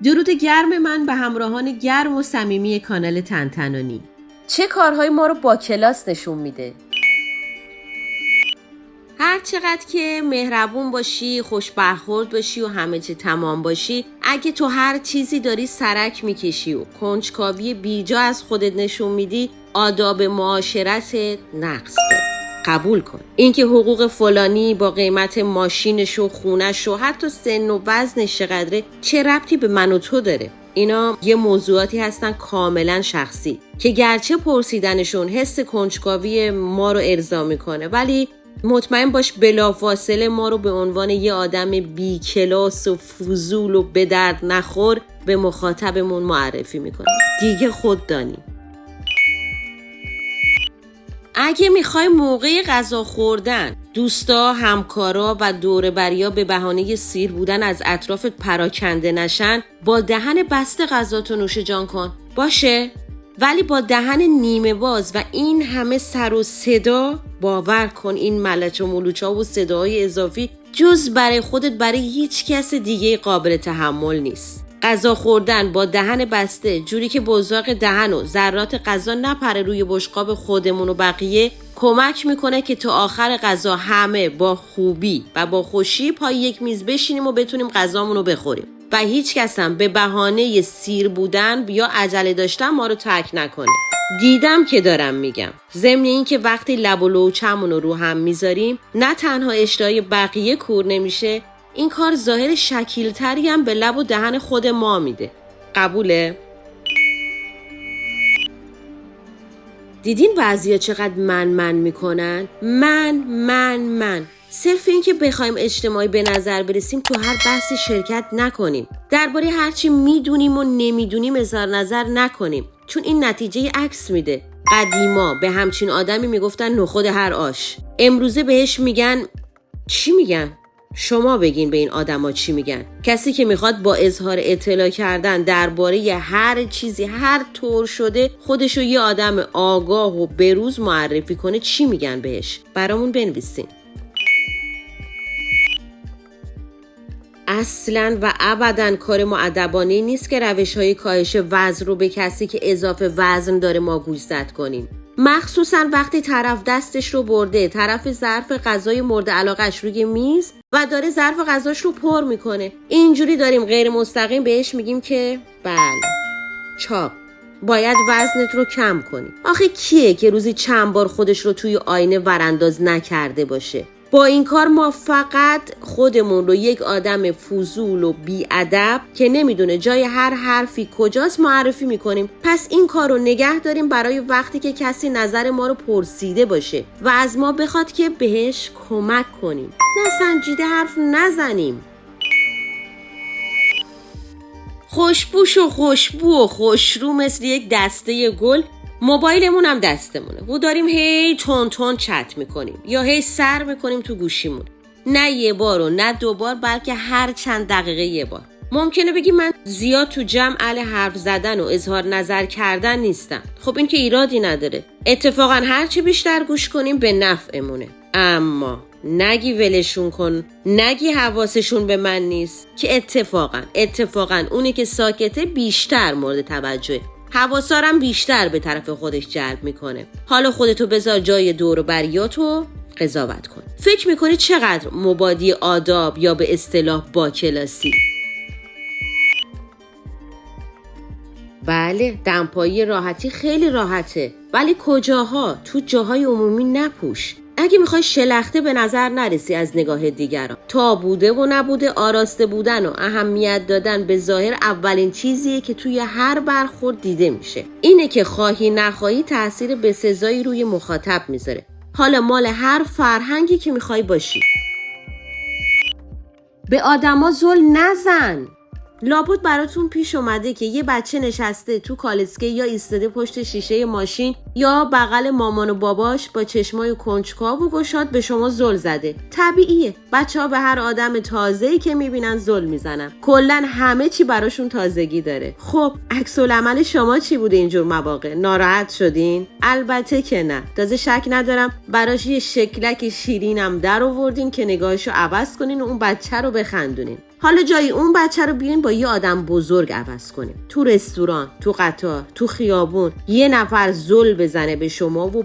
درود گرم من به همراهان گرم و صمیمی کانال تنتنانی. چه کارهایی ما رو با کلاس نشون میده؟ هر چقدر که مهربون باشی، خوش برخورد باشی و همه چی تمام باشی، اگه تو هر چیزی داری سرک میکشی و کنجکاوی بیجا از خودت نشون میدی، آداب معاشرتت نقص داره. قبول کن اینکه حقوق فلانی با قیمت ماشینش و خونش و حتی سن و وزنش چقدره چه ربطی به من و تو داره؟ اینا یه موضوعاتی هستن کاملا شخصی که گرچه پرسیدنشون حس کنجکاوی ما رو ارضا میکنه، ولی مطمئن باش بلافاصله ما رو به عنوان یه آدم بی کلاس و فضول و به درد نخور به مخاطبمون معرفی میکنه. دیگه خود دانی. اگه میخوای موقع غذا خوردن دوستا، همکارا و دوربریا به بهانه سیر بودن از اطرافت پراکنده نشن، با دهن بسته غذاتو نوش جان کن. باشه؟ ولی با دهن نیمه باز و این همه سر و صدا، باور کن این ملچ و ملوچا و صداهای اضافی جز برای خودت برای هیچ کس دیگه قابل تحمل نیست. غذا خوردن با دهن بسته جوری که بزاق دهن و ذرات غذا نپره روی بشقاب خودمون و بقیه کمک میکنه که تا آخر غذا همه با خوبی و با خوشی پای یک میز بشینیم و بتونیم غذامون رو بخوریم و هیچ کس هم به بهانه سیر بودن یا عجله داشتن ما رو ترک نکنه. دیدم که دارم میگم. ضمن این که وقتی لب و لوچمون رو هم میذاریم نه تنها اشتهای بقیه کور نمیشه، این کار ظاهر شکیلتری هم به لب و دهن خود ما میده. قبوله؟ دیدین بعضیا چقدر من میکنن؟ من صرف این که بخوایم اجتماعی به نظر برسیم تو هر بحثی شرکت نکنیم. درباره هرچی میدونیم و نمیدونیم اظهار نظر نکنیم، چون این نتیجه عکس میده. قدیما به همچین آدمی میگفتن نخود هر آش. امروزه بهش میگن چی میگن؟ شما بگین به این آدما چی میگن؟ کسی که میخواد با اظهار اطلاع کردن درباره هر چیزی هر طور شده خودشو یه آدم آگاه و بروز معرفی کنه چی میگن بهش؟ برامون بنویسین. اصلاً و ابداً کار مؤدبانه نیست که روش‌های کاهش وزن رو به کسی که اضافه وزن داره ما گوشزد کنیم. مخصوصاً وقتی طرف دستش رو برده طرف ظرف غذای مورد علاقش روی میز و داره ظرف غذاش رو پر میکنه. اینجوری داریم غیر مستقیم بهش میگیم که بله چاپ باید وزنت رو کم کنی. آخه کیه که روزی چند بار خودش رو توی آینه ورانداز نکرده باشه؟ با این کار ما فقط خودمون رو یک آدم فضول و بی‌ادب که نمیدونه جای هر حرفی کجاست معرفی میکنیم. پس این کار رو نگه داریم برای وقتی که کسی نظر ما رو پرسیده باشه و از ما بخواد که بهش کمک کنیم، نه سنجیده حرف نزنیم. خوشبوش و خوشبو و خوشرو مثل یک دسته گل موبایلمون هم دستمونه و داریم هی تون چت میکنیم یا هی سر میکنیم تو گوشیمون. نه یه بار و نه دو بار، بلکه هر چند دقیقه یه بار. ممکنه بگی من زیاد تو جمع اهل حرف زدن و اظهار نظر کردن نیستم. خب این که ایرادی نداره. اتفاقا هرچی بیشتر گوش کنیم به نفعمونه. اما نگی ولشون کن، نگی حواسشون به من نیست، که اتفاقا اونی که ساکته بیشتر مورد توجهه. حواسارم بیشتر به طرف خودش جلب میکنه. حالا خودتو بذار جای دور و بریاتو قضاوت کن. فکر میکنی چقدر مبادی آداب یا به اصطلاح با کلاسی؟ بله، دمپایی راحتی خیلی راحته، ولی کجاها؟ تو جاهای عمومی نپوش. اگه میخوای شلخته به نظر نرسی از نگاه دیگران، تا بوده و نبوده آراسته بودن و اهمیت دادن به ظاهر اولین چیزیه که توی هر برخورد دیده میشه. اینه که خواهی نخواهی تأثیر بسزایی روی مخاطب میذاره. حالا مال هر فرهنگی که میخوای باشی. به آدما ظلم نزن. لابد براتون پیش اومده که یه بچه نشسته تو کالسکه یا ایستاده پشت شیشه ماشین یا بغل مامان و باباش با چشمای کنجکاو و گشاد به شما زل زده. طبیعیه. بچه‌ها به هر آدم تازه‌ای که میبینن زل میزنن. کلاً همه چی براشون تازگی داره. خب عکس العمل شما چی بوده اینجور مواقع؟ ناراحت شدین؟ البته که نه. تازه شک ندارم براش یه شکلک شیرینم در آوردین که نگاهشو عوض کنین و اون بچه رو بخندونین. حالا جای اون بچه رو بیاین با یه آدم بزرگ عوض کنیم. تو رستوران، تو قطار، تو خیابون یه نفر زل بزنه به شما و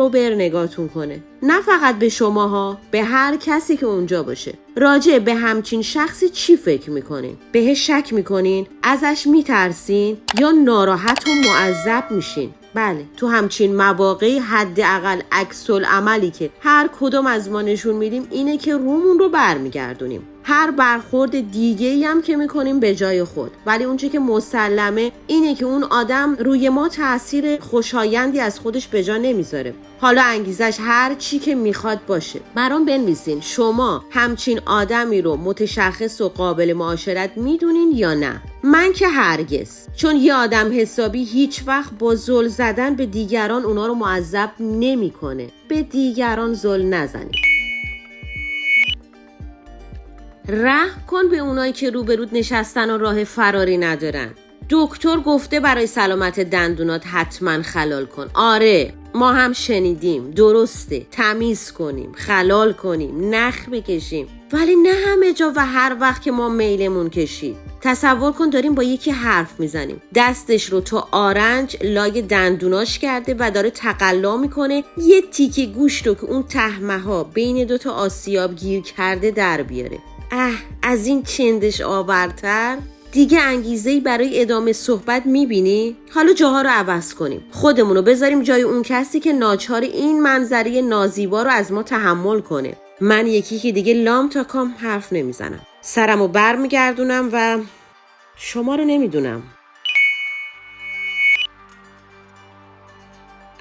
بر نگاهتون کنه. نه فقط به شماها، به هر کسی که اونجا باشه. راجع به همچین شخصی چی فکر میکنین؟ بهش شک میکنین؟ ازش میترسین؟ یا ناراحت و معذب میشین؟ بله، تو همچین مواقعی حداقل عکس‌العملی که هر کدوم از ما نشون میدیم اینه که رومون رو برمیگردونیم. هر برخورد دیگه‌ای هم که میکنیم به جای خود، ولی اونچه که مسلمه اینه که اون آدم روی ما تأثیر خوشایندی از خودش به جا نمیذاره. حالا انگیزش هر چی که میخواد باشه. برام بنویسین شما همچین آدمی رو متشخص و قابل معاشرت میدونین یا نه؟ من که هرگز، چون یه آدم حسابی هیچ وقت با زل زدن به دیگران اونا رو معذب نمیکنه. به دیگران زل نزنید. رحم کن به اونایی که روبرود نشستن و راه فراری ندارن. دکتر گفته برای سلامت دندونات حتما خلال کن. آره، ما هم شنیدیم، درسته، تمیز کنیم، خلال کنیم، نخ بکشیم، ولی نه همه جا و هر وقت که ما میلمون کشید. تصور کن داریم با یکی حرف میزنیم، دستش رو تا آرنج لای دندوناش کرده و داره تقلا میکنه یه تیکه گوشت رو که اون تهمه ها بین دوتا آسیاب گیر کرده در بیاره. از این چندش آورتر دیگه انگیزه‌ای برای ادامه صحبت میبینی؟ حالا جاها رو عوض کنیم. خودمون رو بذاریم جای اون کسی که ناچار این منظره نازیبا رو از ما تحمل کنه. من یکی که دیگه لام تا کام حرف نمیزنم. سرمو بر میگردونم و شما رو نمیدونم.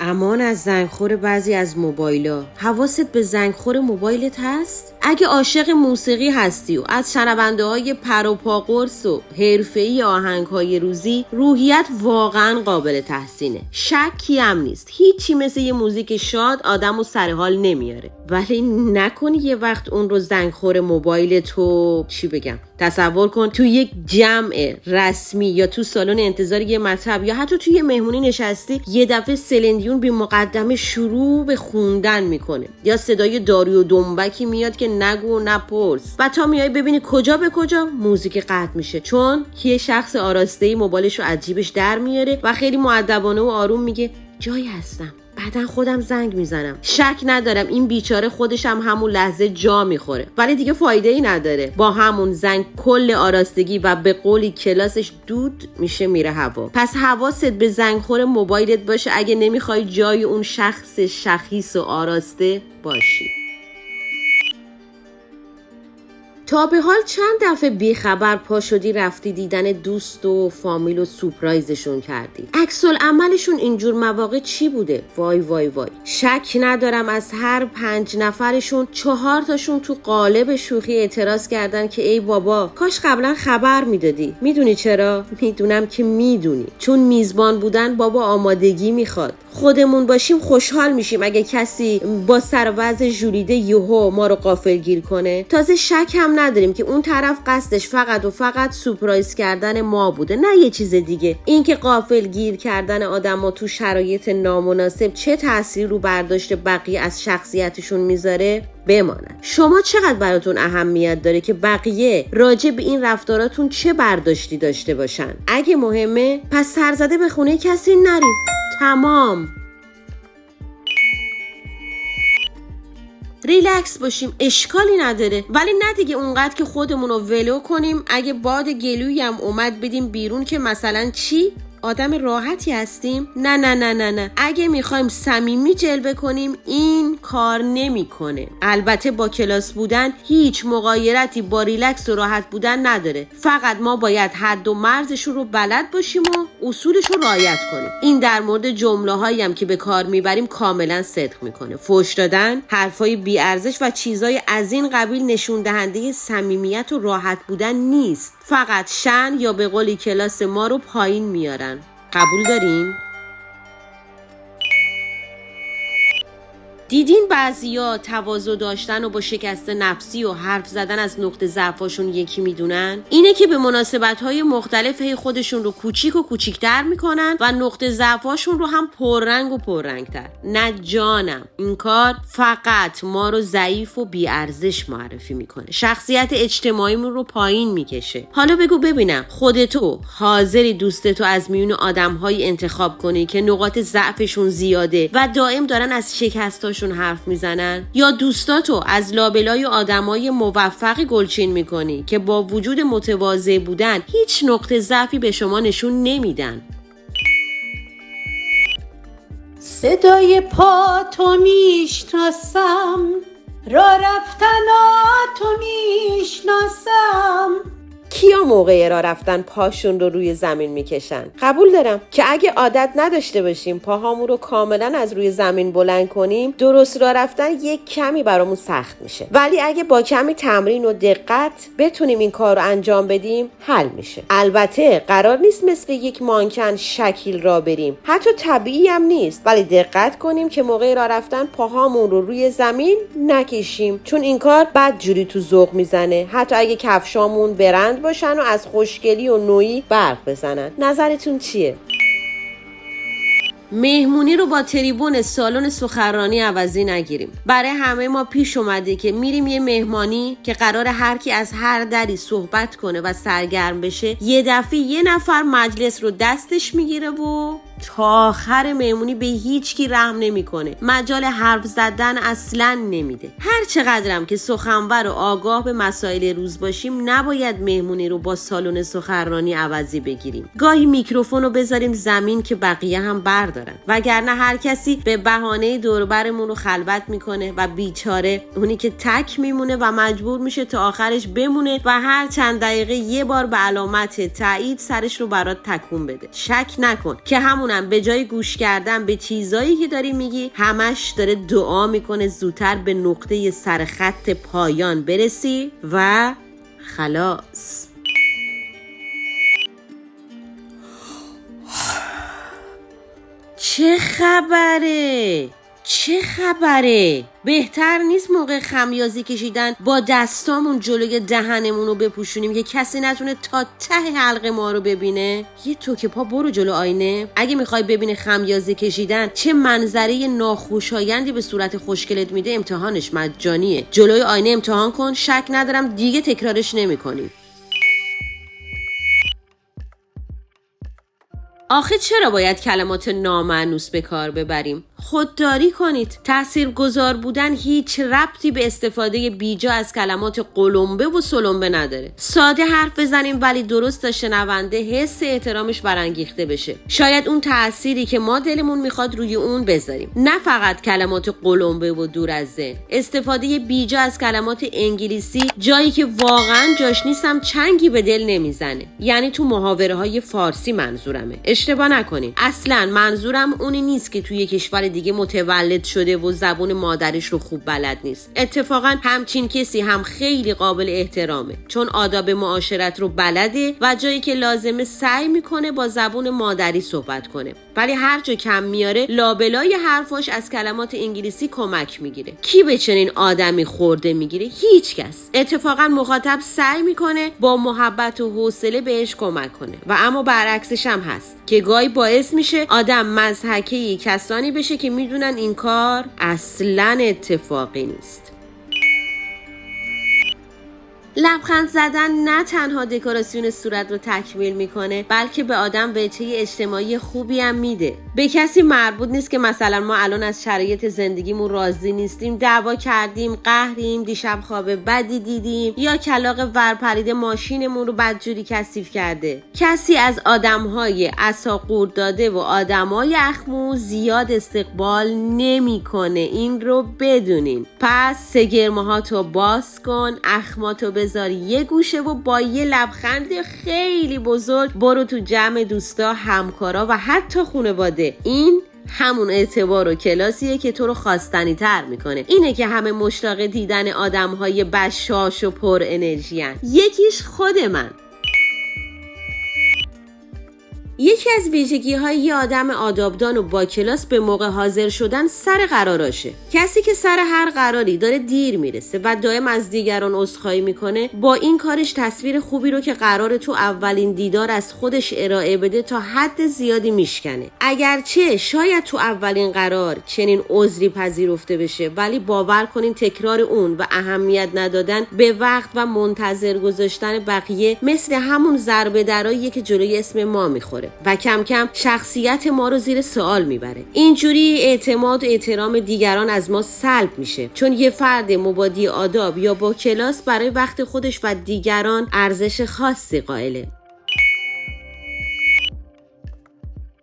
امان از زنگخور بعضی از موبایلا. حواست به زنگخور موبایلت هست؟ اگه عاشق موسیقی هستی و از شنونده های پر و پا قرص و حرفه‌ای آهنگ های روزی، روحیت واقعا قابل تحسینه. شکی هم نیست. هیچی مثل یه موزیک شاد آدمو سر حال نمیاره. ولی نکنی یه وقت اون رو زنگخور موبایل تو چی بگم؟ تصور کن تو یک جمع رسمی یا تو سالن انتظار یه مطب یا حتی تو یه مهمونی نشستی، یه دفعه سلندیون بی مقدمه شروع به خوندن میکنه یا صدای داری و دنبکی میاد که نگو نپرس و تا میای ببینی کجا به کجا موزیک قطع میشه، چون یه شخص آراسته‌ای موبایلش رو از جیبش در میاره و خیلی مؤدبانه و آروم میگه جایی هستم، بعدن خودم زنگ میزنم. شک ندارم این بیچاره خودش هم همون لحظه جا میخوره، ولی دیگه فایده ای نداره. با همون زنگ کل آراستگی و به قولی کلاسش دود میشه میره هوا. پس حواست به زنگخور موبایلت باشه اگه نمیخوای جای اون شخص شخیص و آراسته باشی. تا به حال چند دفعه بیخبر پا شدی رفتی دیدن دوست و فامیل و سورپرایزشون کردی؟ عکس‌العملشون اینجور مواقع چی بوده؟ وای وای وای. شک ندارم از هر 5 نفرشون 4 تاشون تو قالب شوخی اعتراض کردن که ای بابا کاش قبلا خبر میدادی. میدونی چرا؟ میدونم که میدونی. چون میزبان بودن بابا آمادگی میخواد. خودمون باشیم خوشحال میشیم اگه کسی با سروز ژولیده یهو ما رو غافلگیر کنه. تازه شک هم نداریم که اون طرف قصدش فقط و فقط سورپرایز کردن ما بوده، نه یه چیز دیگه. این که غافلگیر کردن آدم‌ها تو شرایط نامناسب چه تأثیری رو برداشت بقیه از شخصیتشون میذاره بماند. شما چقدر براتون اهمیت داره که بقیه راجع به این رفتاراتون چه برداشتی داشته باشن؟ اگه مهمه پس سرزده به خونه کسی نریم. تمام. ریلکس باشیم، اشکالی نداره، ولی نه دیگه اونقدر که خودمون رو ولو کنیم. اگه باد گلویی هم اومد بدیم بیرون که مثلا چی؟ آدم راحتی هستیم؟ نه نه نه نه نه. اگه میخوایم صمیمی جلوه کنیم این کار نمیکنه. البته با کلاس بودن هیچ مغایرتی با ریلکس و راحت بودن نداره. فقط ما باید حد و مرزشون رو بلد باشیم و اصولش رو رعایت کنیم. این در مورد جمله هایی هم که به کار میبریم کاملا صدق میکنه. فحش دادن، حرفای بی ارزش و چیزای از این قبیل نشون دهنده صمیمیت و راحت بودن نیست. فقط شأن یا به قولی کلاس ما رو پایین میارن. قبول دارین؟ دیدین بعضیا تواضع داشتن و با شکست نفسی و حرف زدن از نقطه ضعفاشون یکی میدونن؟ اینه که به مناسبت‌های مختلف هی خودشون رو کوچیک و کوچیک‌تر میکنن و نقطه ضعفاشون رو هم پررنگ و پررنگ‌تر. نه جانم، این کار فقط ما رو ضعیف و بی‌ارزش معرفی میکنه. شخصیت اجتماعیمون رو پایین میکشه. حالا بگو ببینم، خودتو حاضری دوستتو از میون آدم‌های انتخاب کنی که نقاط ضعفشون زیاده و دائم دارن از شکستاشون حرف میزنن، یا دوستاتو از لابلای آدمای موفقی گلچین میکنی که با وجود متواضع بودن هیچ نقطه ضعفی به شما نشون نمیدن؟ صدای پا تو میشناسم، راه رفتناتو میشناسم. کیا موقع راه رفتن پاشون رو روی زمین میکشن؟ قبول دارم که اگه عادت نداشته باشیم پاهامون رو کاملا از روی زمین بلند کنیم، درست راه رفتن یک کمی برامون سخت میشه، ولی اگه با کمی تمرین و دقت بتونیم این کار رو انجام بدیم حل میشه. البته قرار نیست مثل یک مانکن شکل راه بریم، حتی طبیعی هم نیست، ولی دقت کنیم که موقع راه رفتن پاهامون رو روی زمین نکشیم، چون این کار بدجوری تو ذوق میزنه، حتی اگه کفشامون برند باشن و از خوشگلی و نوعی برق بزنن. نظرتون چیه؟ مهمونی رو با تریبون سالن سخنرانی عوضی نگیریم. برای همه ما پیش اومده که میریم یه مهمانی که قرار هر کی از هر دری صحبت کنه و سرگرم بشه، یه دفعه یه نفر مجلس رو دستش میگیره و تا آخر مهمونی به هیچ کی رحم نمیکنه، مجال حرف زدن اصلا نمیده. هر چقدرم که سخنور و آگاه به مسائل روز باشیم، نباید مهمونی رو با سالن سخنرانی عوضی بگیریم. گاهی میکروفون رو بذاریم زمین که بقیه هم بردارن، وگرنه هر کسی به بهانه دور و برمون رو خلوت میکنه و بیچاره اونی که تک میمونه و مجبور میشه تا آخرش بمونه و هر چند دقیقه یه بار به علامت تایید سرش رو برات تکون بده. شک نکن که همونم به جای گوش کردن به چیزایی که داری میگی، همش داره دعا میکنه زودتر به نقطه سرخط پایان برسی و خلاص. چه خبره؟ بهتر نیست موقع خمیازی کشیدن با دستامون جلوی دهنمون رو بپوشونیم که کسی نتونه تا ته حلق ما رو ببینه؟ یه توکه پا برو جلو آینه. اگه میخوای ببینی خمیازی کشیدن چه منظره ناخوشایندی به صورت خوشگلت میده، امتحانش مجانیه. جلوی آینه امتحان کن، شک ندارم دیگه تکرارش نمی‌کنی. آخه چرا باید کلمات نامانوس به کار ببریم؟ خودداری کنید. تاثیرگذار بودن هیچ ربطی به استفاده بیجا از کلمات قلمبه و سلمبه نداره. ساده حرف بزنیم ولی درست تا شنونده حس احترامش برانگیخته بشه. شاید اون تأثیری که ما دلمون میخواد روی اون بذاریم. نه فقط کلمات قلمبه و دور از ذهن. استفاده بیجا از کلمات انگلیسی جایی که واقعا جاش نیستم چنگی به دل نمیزنه. یعنی تو محاوره های فارسی منظورمه. اشتباه نکنین. اصلا منظورم اونی نیست که توی کشور دیگه متولد شده و زبون مادرش رو خوب بلد نیست. اتفاقا همچین کسی هم خیلی قابل احترامه، چون آداب معاشرت رو بلده و جایی که لازمه سعی میکنه با زبون مادری صحبت کنه، ولی هر جا کم میاره لابلای حرفاش از کلمات انگلیسی کمک میگیره. کی به چنین آدمی خورده میگیره؟ هیچ کس. اتفاقا مخاطب سعی میکنه با محبت و حوصله بهش کمک کنه و اما برعکسش هم هست که گاهی باعث میشه آدم مضحکه کسانی بشه که میدونن این کار اصلاً اتفاقی نیست. لبخند زدن نه تنها دکوراسیون صورت رو تکمیل میکنه، بلکه به آدم وجهه اجتماعی خوبی هم میده. به کسی مربوط نیست که مثلا ما الان از شرایط زندگیمون راضی نیستیم، دعوا کردیم، قهریم، دیشب خواب بدی دیدیم یا کلاغ ورپرید ماشینمون رو بدجوری کثیف کرده. کسی از آدمهای عصاقور داده و آدمای اخمو زیاد استقبال نمیکنه، این رو بدونین. پس سگرمهاتو باز کن، اخماتو بذار یه گوشه و با یه لبخند خیلی بزرگ برو تو جمع دوستا، همکارا و حتی خانواده. این همون اعتبار و کلاسیه که تو رو خواستنی تر میکنه. اینه که همه مشتاق دیدن آدمهای بشاش و پر انرژی هن. یکیش خود من. یکی از ویژگی‌های یه آدم آدابدان و با کلاس به موقع حاضر شدن سر قراراشه. کسی که سر هر قراری داره دیر میرسه و دائم از دیگران عذرخواهی میکنه، با این کارش تصویر خوبی رو که قراره تو اولین دیدار از خودش ارائه بده تا حد زیادی میشکنه. اگرچه شاید تو اولین قرار چنین عذری پذیرفته بشه، ولی باور کنین تکرار اون و اهمیت ندادن به وقت و منتظر گذاشتن بقیه مثل همون ضربه دراییه که جلوی اسم ما میخوره و کم کم شخصیت ما رو زیر سوال میبره. اینجوری اعتماد و احترام دیگران از ما سلب میشه، چون یه فرد مبادی آداب یا با کلاس برای وقت خودش و دیگران ارزش خاصی قائله.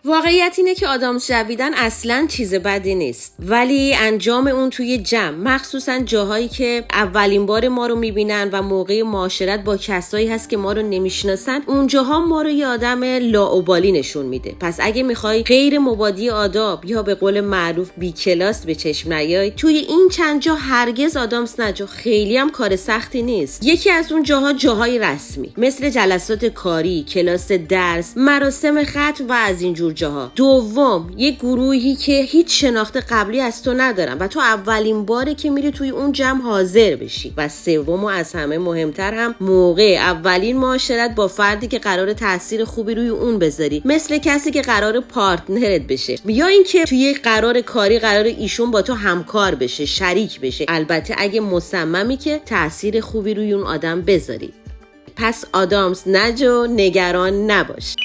واقعیت اینه که آدامس جویدن اصلاً چیز بدی نیست، ولی انجام اون توی جمع، مخصوصاً جاهایی که اولین بار ما رو میبینن و موقع معاشرت با کسایی هست که ما رو نمیشناسن، اونجاها ما رو یه آدم لاابالی نشون میده. پس اگه میخوای غیر مبادی آداب یا به قول معروف بی کلاس به چشم نیای، توی این چند جا هرگز آدامس نجا. خیلی هم کار سختی نیست. یکی از اون جاهای رسمی مثل جلسات کاری، کلاس درس، مراسم ختم و از اینجور جاها. دوم، یه گروهی که هیچ شناخت قبلی از تو ندارن و تو اولین باره که میری توی اون جمع حاضر بشی. و سوم و از همه مهمتر هم موقع اولین معاشرت با فردی که قرار تاثیر خوبی روی اون بذاری، مثل کسی که قرار پارتنرت بشه یا اینکه توی یک قرار کاری قرار ایشون با تو همکار بشه، شریک بشه، البته اگه مصممی که تاثیر خوبی روی اون آدم بذاری. پس آدامس نجو، نگران نباش.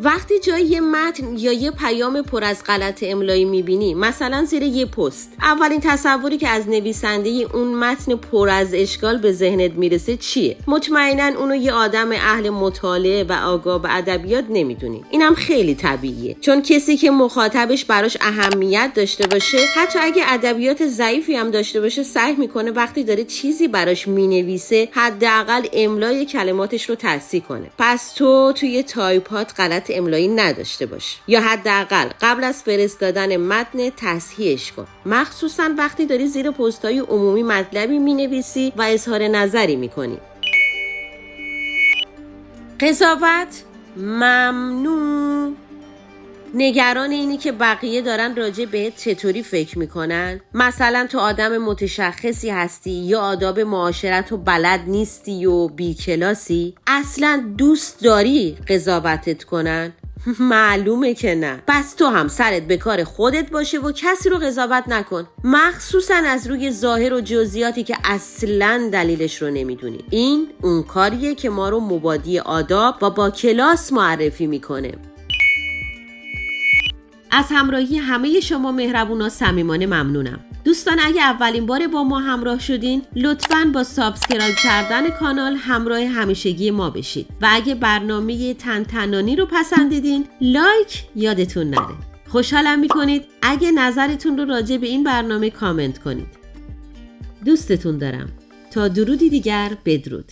وقتی جای یه متن یا یه پیام پر از غلط املایی میبینی، مثلا زیر یه پست، اولین تصوری که از نویسنده اون متن پر از اشکال به ذهنت میرسه چیه؟ مطمئناً اونو یه آدم اهل مطالعه و آگاه به ادبیات نمیدونی. اینم خیلی طبیعیه، چون کسی که مخاطبش براش اهمیت داشته باشه، حتی اگه ادبیات ضعیفی هم داشته باشه، سعی میکنه وقتی داره چیزی براش مینویسه حداقل املای کلماتش رو تصحیح کنه. پس تو توی تایپات غلط املایی نداشته باش، یا حداقل قبل از فرستادن متن تصحیحش کن، مخصوصا وقتی داری زیر پست‌های عمومی مطلبی می‌نویسی و اظهار نظری می‌کنی. قضاوت ممنوع. نگران اینی که بقیه دارن راجع بهت چطوری فکر میکنن؟ مثلا تو آدم متشخصی هستی یا آداب معاشرت و بلد نیستی و بی کلاسی؟ اصلا دوست داری قضاوتت کنن؟ معلومه که نه. پس تو هم سرت به کار خودت باشه و کسی رو قضاوت نکن، مخصوصا از روی ظاهر و جزئیاتی که اصلا دلیلش رو نمیدونی. این اون کاریه که ما رو مبادی آداب و با کلاس معرفی میکنه. از همراهی همه شما مهربونا صمیمانه ممنونم. دوستان اگه اولین بار با ما همراه شدین، لطفاً با سابسکرایب کردن کانال همراه همیشگی ما بشید و اگه برنامه تنتنانی رو پسندیدین، لایک یادتون نره. خوشحالم میکنید اگه نظرتون رو راجع به این برنامه کامنت کنید. دوستتون دارم. تا درودی دیگر، بدرود.